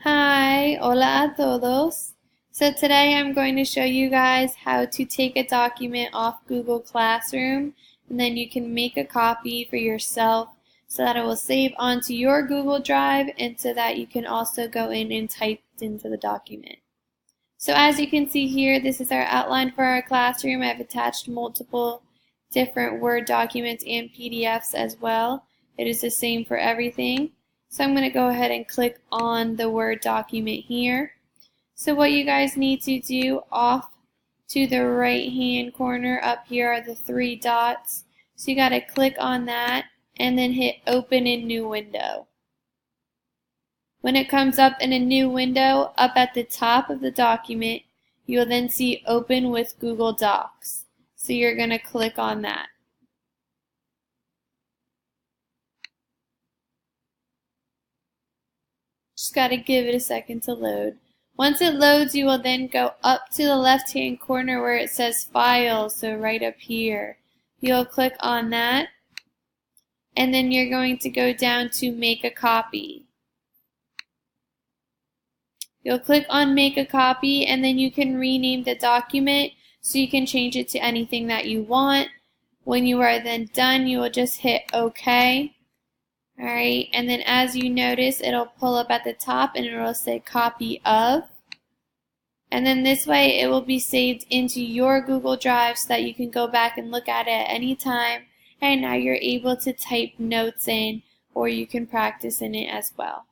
Hi, hola a todos. So today I'm going to show you guys how to take a document off Google Classroom and then you can make a copy for yourself so that it will save onto your Google Drive and so that you can also go in and type into the document. So as you can see here, this is our outline for our classroom. I've attached multiple different Word documents and PDFs as well. It is the same for everything. So I'm going to go ahead and click on the Word document here. So what you guys need to do, off to the right hand corner up here are the three dots. So you got to click on that and then hit Open in New Window. When it comes up in a new window, up at the top of the document, you'll then see Open with Google Docs. So you're going to click on that. Just got to give it a second to load. Once it loads, you will then go up to the left-hand corner where it says File, so right up here. You'll click on that, and then you're going to go down to Make a Copy. You'll click on Make a Copy, and then you can rename the document so you can change it to anything that you want. When you are then done, you will just hit OK. Alright, and then as you notice, it'll pull up at the top and it'll say Copy of. And then this way it will be saved into your Google Drive so that you can go back and look at it at any time. And now you're able to type notes in, or you can practice in it as well.